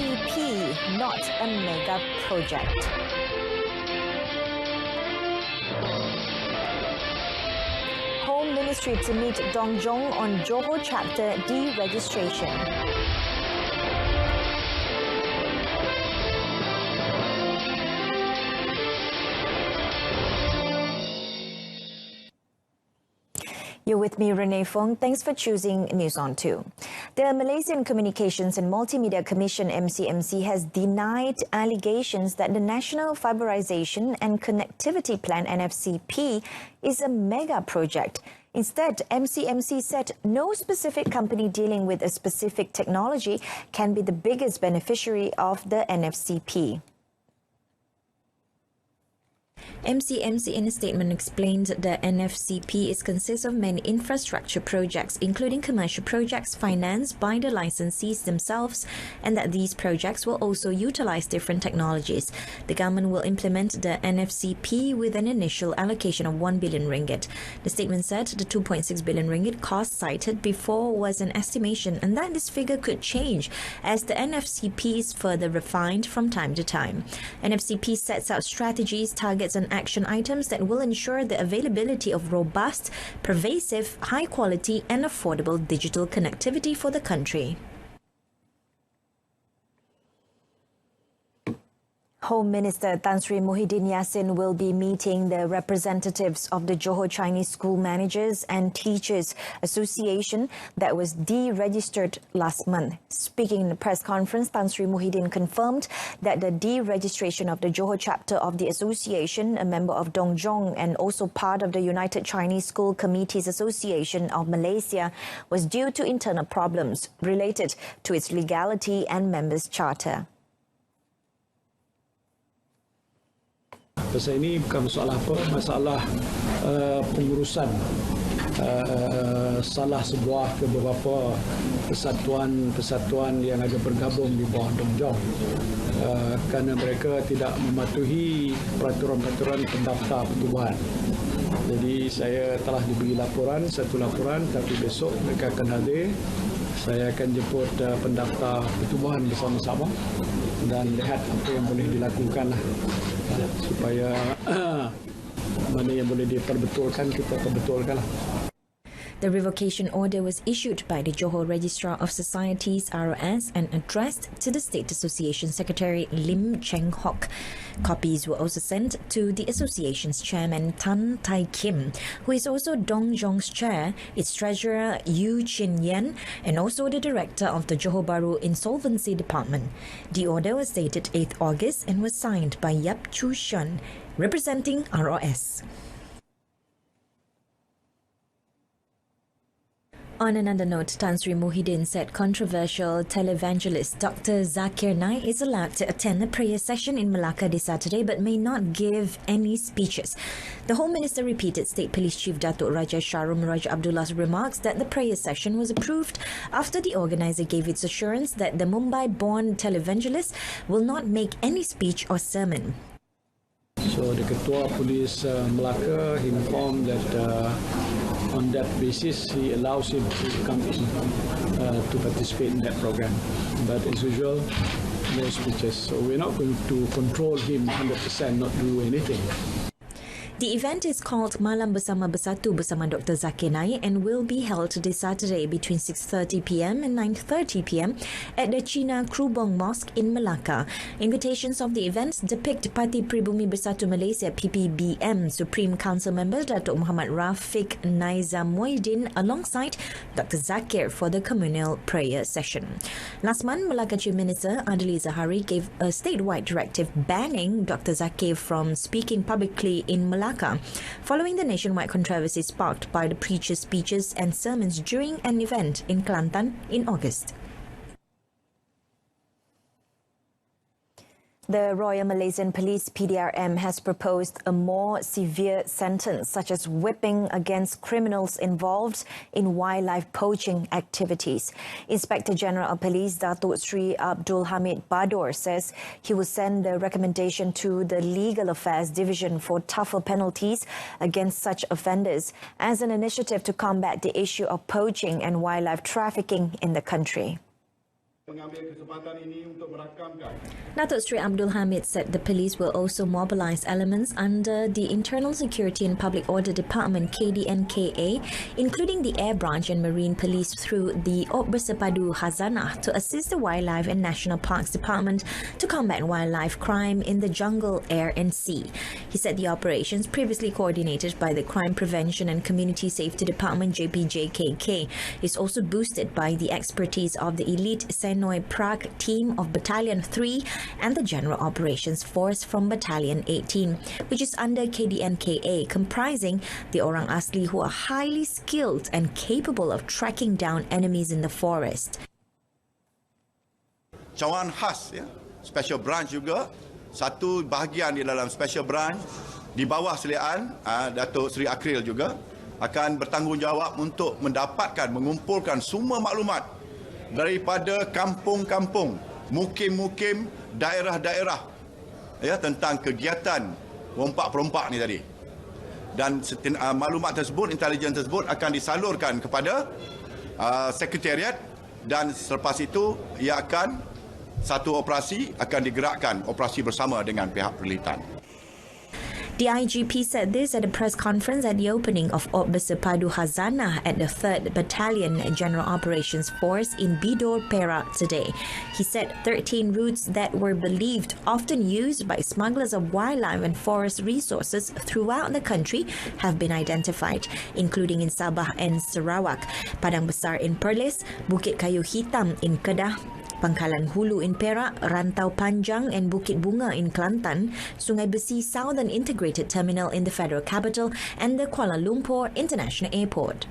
NFCP not a mega project. Home Ministry to meet Dong Jong on Johor chapter deregistration. You're with me, Renee Fong. Thanks for choosing News On 2. The Malaysian Communications and Multimedia Commission, MCMC, has denied allegations that the National Fiberization and Connectivity Plan, NFCP, is a mega project. Instead, MCMC said no specific company dealing with a specific technology can be the biggest beneficiary of the NFCP. MCMC in a statement explained the NFCP consists of many infrastructure projects, including commercial projects financed by the licensees themselves, and that these projects will also utilize different technologies. The government will implement the NFCP with an initial allocation of 1 billion ringgit. The statement said the 2.6 billion ringgit cost cited before was an estimation, and that this figure could change as the NFCP is further refined from time to time. NFCP sets out strategies, targets and action items that will ensure the availability of robust, pervasive, high quality and affordable digital connectivity for the country. Home Minister Tan Sri Muhyiddin Yassin will be meeting the representatives of the Johor Chinese School Managers and Teachers Association that was deregistered last month. Speaking in the press conference, Tan Sri Muhyiddin confirmed that the deregistration of the Johor chapter of the association, a member of Dong Jong and also part of the United Chinese School Committees Association of Malaysia, was due to internal problems related to its legality and members' charter. Pasal ini bukan masalah apa, masalah pengurusan salah sebuah ke beberapa persatuan yang ada bergabung di bawah Dong Jong kerana mereka tidak mematuhi peraturan-peraturan pendaftar pertubuhan. Jadi saya telah diberi satu laporan, tapi besok mereka akan hadir. Saya akan jemput pendaftar pertubuhan bersama-sama dan lihat apa yang boleh dilakukan supaya mana yang boleh diperbetulkan, kita perbetulkan. The revocation order was issued by the Johor Registrar of Societies (ROS) and addressed to the State Association Secretary Lim Cheng Hock. Copies were also sent to the association's chairman Tan Tai Kim, who is also Dong Jong's chair, its treasurer Yu Chin Yen, and also the director of the Johor Bahru Insolvency Department. The order was dated 8th August and was signed by Yap Chu Shun, representing ROS. On another note, Tan Sri Muhyiddin said controversial televangelist Dr. Zakir Naik is allowed to attend a prayer session in Malacca this Saturday but may not give any speeches. The Home Minister repeated State Police Chief Datuk Raja Sharum Raja Abdullah's remarks that the prayer session was approved after the organizer gave its assurance that the Mumbai-born televangelist will not make any speech or sermon. So the Ketua Polis Melaka informed that on that basis he allows him to come in to participate in that program. But as usual, no speeches. So we're not going to control him 100% not do anything. The event is called Malam Bersama Bersatu bersama Dr. Zakir Naik and will be held this Saturday between 6:30 p.m. and 9:30 p.m. at the Cina Krubong Mosque in Melaka. Invitations of the events depict Parti Pribumi Bersatu Malaysia PPBM Supreme Council member Datuk Muhammad Rafiq Naizamuddin alongside Dr. Zakir for the communal prayer session. Last month, Melaka Chief Minister Adli Zahari gave a statewide directive banning Dr. Zakir from speaking publicly in Melaka, following the nationwide controversy sparked by the preacher's speeches and sermons during an event in Kelantan in August. The Royal Malaysian Police PDRM has proposed a more severe sentence, such as whipping against criminals involved in wildlife poaching activities. Inspector General of Police Datuk Sri Abdul Hamid Badur says he will send the recommendation to the Legal Affairs Division for tougher penalties against such offenders as an initiative to combat the issue of poaching and wildlife trafficking in the country. Mengambil kesempatan ini untuk merakamkan. Datuk Seri Abdul Hamid said the police will also mobilise elements under the Internal Security and Public Order Department KDNKA, including the Air Branch and Marine Police through the Op Bersepadu Khazanah to assist the Wildlife and National Parks Department to combat wildlife crime in the jungle, air and sea. He said the operations, previously coordinated by the Crime Prevention and Community Safety Department JPJKK, is also boosted by the expertise of the elite Senoi Prague team of Battalion 3 and the General Operations Force from Battalion 18, which is under KDNKA, comprising the Orang Asli who are highly skilled and capable of tracking down enemies in the forest. Cawangan khas, ya, special branch juga, satu bahagian di dalam special branch di bawah seliaan Datuk Seri Akril juga akan bertanggungjawab untuk mendapatkan, mengumpulkan semua maklumat daripada kampung-kampung, mukim-mukim, daerah-daerah, ya, tentang kegiatan rompak-perompak ni tadi. Dan maklumat tersebut, intelijen tersebut akan disalurkan kepada sekretariat, dan selepas itu ia akan satu operasi akan digerakkan, operasi bersama dengan pihak perlitan. The IGP said this at a press conference at the opening of Op Bersepadu Khazanah at the 3rd Battalion General Operations Force in Bidor, Perak today. He said 13 routes that were believed often used by smugglers of wildlife and forest resources throughout the country have been identified, including in Sabah and Sarawak, Padang Besar in Perlis, Bukit Kayu Hitam in Kedah, Pangkalan Hulu in Perak, Rantau Panjang and Bukit Bunga in Kelantan, Sungai Besi Southern Integrated Terminal in the Federal Capital, and the Kuala Lumpur International Airport.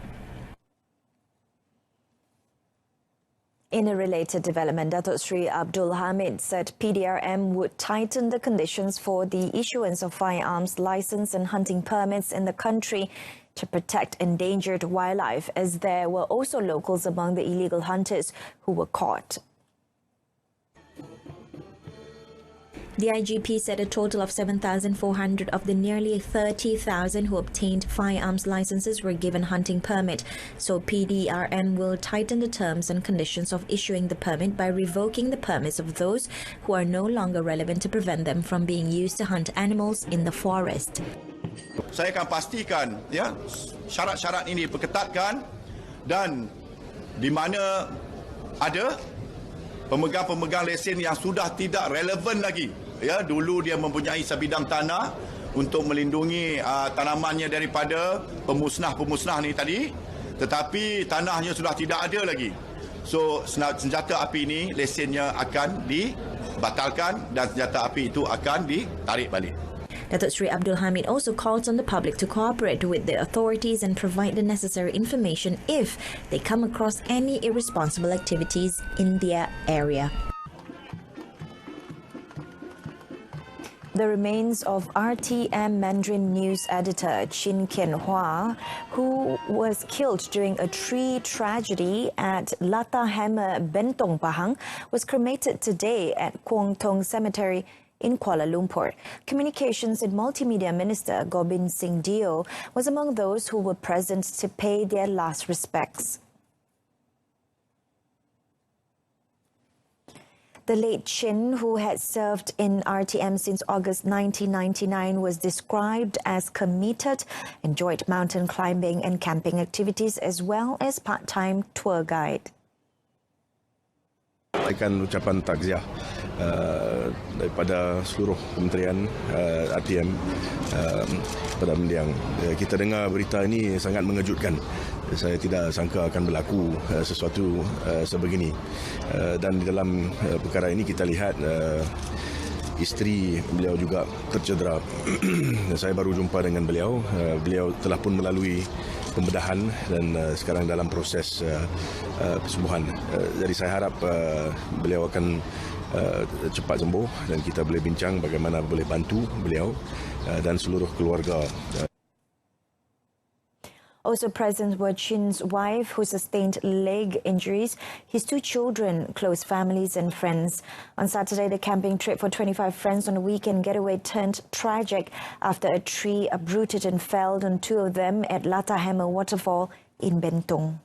In a related development, Datuk Seri Abdul Hamid said PDRM would tighten the conditions for the issuance of firearms license and hunting permits in the country to protect endangered wildlife, as there were also locals among the illegal hunters who were caught. The IGP said a total of 7,400 of the nearly 30,000 who obtained firearms licenses were given hunting permit, so PDRM will tighten the terms and conditions of issuing the permit by revoking the permits of those who are no longer relevant to prevent them from being used to hunt animals in the forest. Saya akan pastikan, ya, syarat-syarat ini diperketatkan, dan di mana ada pemegang-pemegang lesen yang sudah tidak relevan lagi, ya, dulu dia mempunyai sebidang tanah untuk melindungi tanamannya daripada pemusnah-pemusnah ni tadi, tetapi tanahnya sudah tidak ada lagi. So senjata api ini lesennya akan dibatalkan dan senjata api itu akan ditarik balik. Datuk Seri Abdul Hamid also called on the public to cooperate with the authorities and provide the necessary information if they come across any irresponsible activities in their area. The remains of RTM Mandarin News editor Chin Kian Hua, who was killed during a tree tragedy at Lata Hammer Bentong Pahang, was cremated today at Kwong Tong Cemetery in Kuala Lumpur. Communications and Multimedia Minister Gobind Singh Dio was among those who were present to pay their last respects. The late Chin, who had served in RTM since August 1999, was described as committed, enjoyed mountain climbing and camping activities as well as part-time tour guide. Sampaikan ucapan takziah daripada seluruh kementerian RTM pada mendiang. Kita dengar berita ini sangat mengejutkan. Saya tidak sangka akan berlaku sesuatu sebegini. Dan di dalam perkara ini kita lihat isteri beliau juga tercedera. Saya baru jumpa dengan beliau. Beliau telah pun melalui pembedahan dan sekarang dalam proses kesembuhan. Jadi saya harap beliau akan cepat sembuh dan kita boleh bincang bagaimana boleh bantu beliau dan seluruh keluarga. Also present were Chin's wife, who sustained leg injuries, his 2 children, close families and friends. On Saturday, the camping trip for 25 friends on a weekend getaway turned tragic after a tree uprooted and felled on 2 of them at Lata Hammer Waterfall in Bentong.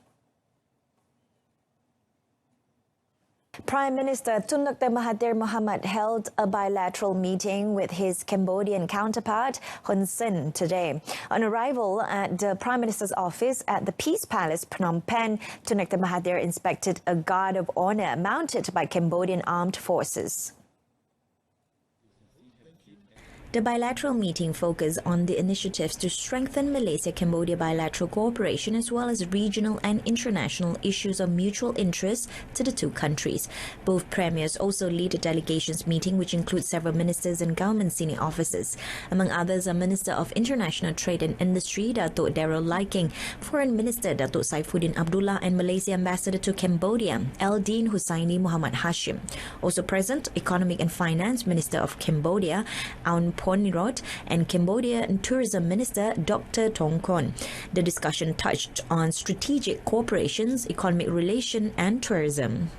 Prime Minister Tun Dr. Mahathir Mohamad held a bilateral meeting with his Cambodian counterpart, Hun Sen, today. On arrival at the Prime Minister's office at the Peace Palace, Phnom Penh, Tun Dr. Mahathir inspected a guard of honor mounted by Cambodian armed forces. The bilateral meeting focused on the initiatives to strengthen Malaysia-Cambodia bilateral cooperation as well as regional and international issues of mutual interest to the two countries. Both premiers also lead a delegations meeting which includes several ministers and government senior officers. Among others are Minister of International Trade and Industry, Datuk Daryl Liking, Foreign Minister Datuk Saifuddin Abdullah and Malaysia Ambassador to Cambodia, Eldin Hussaini Muhammad Hashim. Also present, Economic and Finance Minister of Cambodia, Aun Ponirot, and Cambodian Tourism Minister Dr. Tong Kon. The discussion touched on strategic cooperations, economic relation and tourism.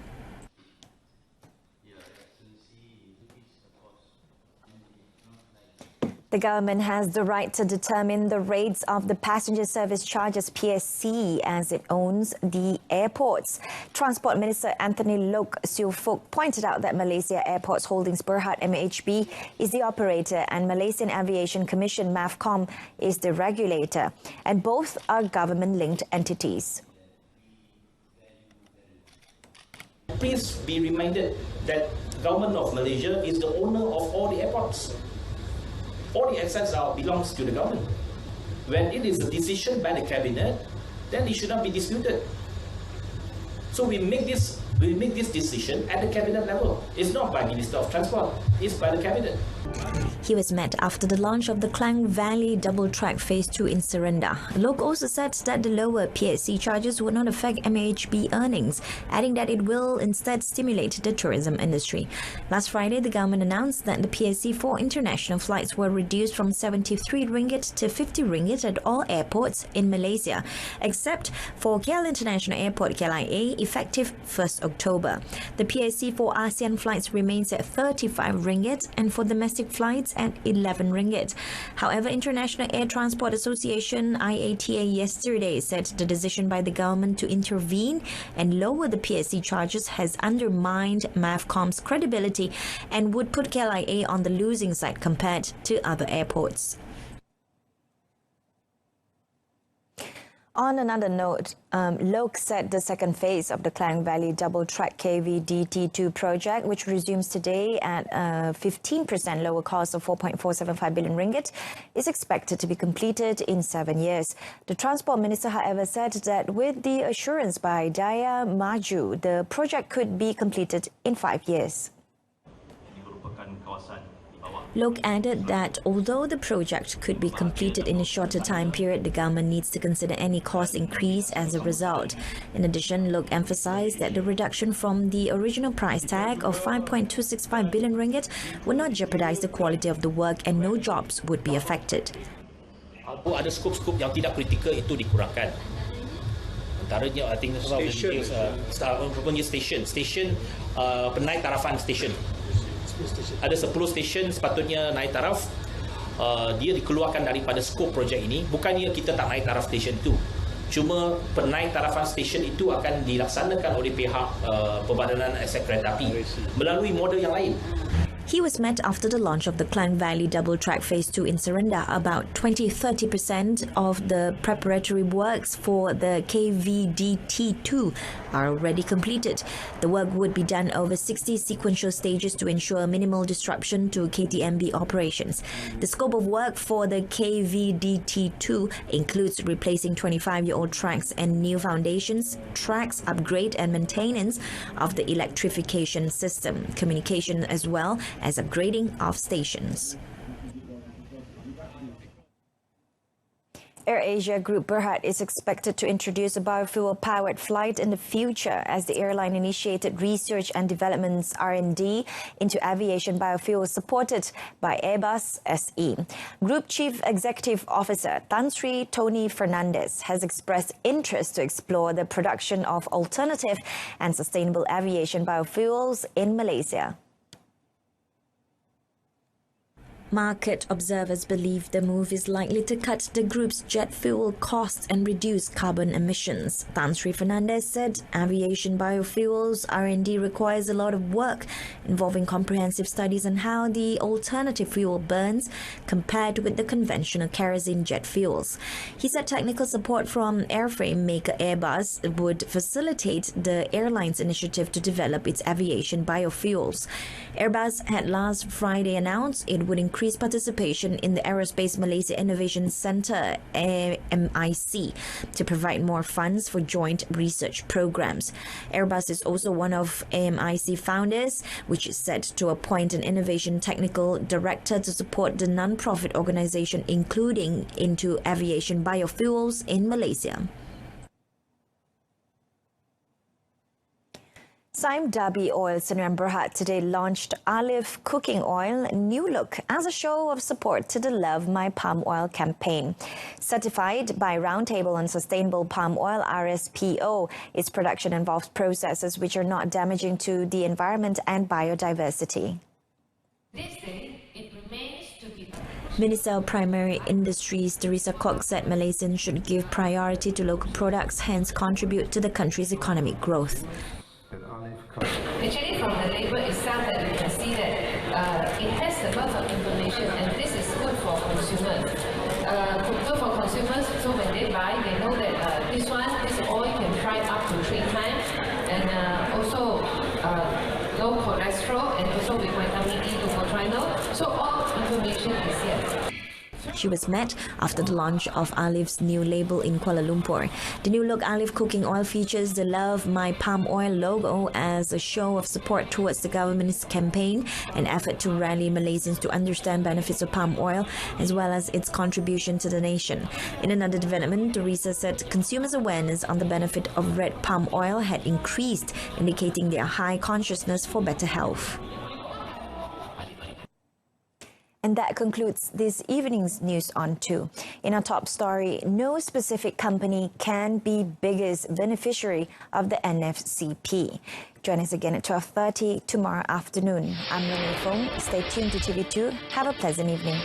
The government has the right to determine the rates of the passenger service charges PSC as it owns the airports. Transport Minister Anthony Lok Siu Fuk pointed out that Malaysia Airports Holdings Berhad MHB is the operator and Malaysian Aviation Commission MAVCOM is the regulator, and both are government-linked entities. Please be reminded that Government of Malaysia is the owner of all the airports. All the assets belongs to the government. When it is a decision by the cabinet, then it should not be disputed. So we make this decision at the cabinet level. It's not by Minister of Transport, it's by the cabinet. He was met after the launch of the Klang Valley Doubletrack Phase 2 in Serinda. Lok also said that the lower PSC charges would not affect MHB earnings, adding that it will instead stimulate the tourism industry. Last Friday, the government announced that the PSC for international flights were reduced from 73 ringgit to 50 ringgit at all airports in Malaysia, except for KL International Airport KLIA, effective 1st October. The PSC for ASEAN flights remains at 35 ringgit and for domestic flights at 11 ringgit. However, International Air Transport Association IATA yesterday said the decision by the government to intervene and lower the PSC charges has undermined MAVCOM's credibility and would put KLIA on the losing side compared to other airports. On another note, Lok said the second phase of the Klang Valley Doubletrack KVDT2 project, which resumes today at a 15% lower cost of 4.475 billion ringgit, is expected to be completed in 7 years. The Transport Minister, however, said that with the assurance by Daya Maju, the project could be completed in 5 years. Lok added that although the project could be completed in a shorter time period, the government needs to consider any cost increase as a result. In addition, Lok emphasized that the reduction from the original price tag of 5.265 billion ringgit would not jeopardize the quality of the work and no jobs would be affected. Ada skop-skop yang tidak kritikal itu dikurangkan. Antaranya, I think station penaik tarafan station. Ada 10 stesen sepatutnya naik taraf, dia dikeluarkan daripada skop projek ini. Bukannya kita tak naik taraf stesen itu, cuma penaik tarafan stesen itu akan dilaksanakan oleh pihak Perbadanan Aset Kereta Api melalui model yang lain. He was met after the launch of the Klang Valley Doubletrack Phase 2 in Serinda. About 20-30% of the preparatory works for the KVDT2 are already completed. The work would be done over 60 sequential stages to ensure minimal disruption to KTMB operations. The scope of work for the KVDT2 includes replacing 25-year-old tracks and new foundations, tracks, upgrade and maintenance of the electrification system, communication as well as upgrading of stations. AirAsia Group Berhad is expected to introduce a biofuel-powered flight in the future as the airline initiated research and developments R&D into aviation biofuels supported by Airbus SE. Group Chief Executive Officer Tan Sri Tony Fernandez has expressed interest to explore the production of alternative and sustainable aviation biofuels in Malaysia. Market observers believe the move is likely to cut the group's jet fuel costs and reduce carbon emissions. Tan Sri Fernandez said aviation biofuels R&D requires a lot of work involving comprehensive studies on how the alternative fuel burns compared with the conventional kerosene jet fuels. He said technical support from airframe maker Airbus would facilitate the airline's initiative to develop its aviation biofuels. Airbus had last Friday announced it would increase participation in the Aerospace Malaysia Innovation Centre (MIC) to provide more funds for joint research programs. Airbus is also one of MIC founders, which is set to appoint an innovation technical director to support the non-profit organisation, including into aviation biofuels in Malaysia. Sime Darby Oil Sdn Bhd today launched Olive Cooking Oil New Look as a show of support to the Love My Palm Oil campaign. Certified by Roundtable on Sustainable Palm Oil RSPO, its production involves processes which are not damaging to the environment and biodiversity. Minister of Primary Industries Teresa Kok said Malaysians should give priority to local products, hence contribute to the country's economic growth. Actually, from the label itself, that you can see that it has a lot of information, and this is good for consumers. Good for consumers, so when they buy, they know that this oil can fry up to 3 times, and also low cholesterol, and also with vitamin E to glutathione. So all information is here. She was met after the launch of Olive's new label in Kuala Lumpur. The new look Olive Cooking Oil features the Love My Palm Oil logo as a show of support towards the government's campaign, an effort to rally Malaysians to understand benefits of palm oil as well as its contribution to the nation. In another development, Teresa said consumers' awareness on the benefit of red palm oil had increased, indicating their high consciousness for better health. And that concludes this evening's news on 2. In our top story, no specific company can be biggest beneficiary of the NFCP. Join us again at 12:30 tomorrow afternoon. I'm Renee Fong. Stay tuned to TV2. Have a pleasant evening.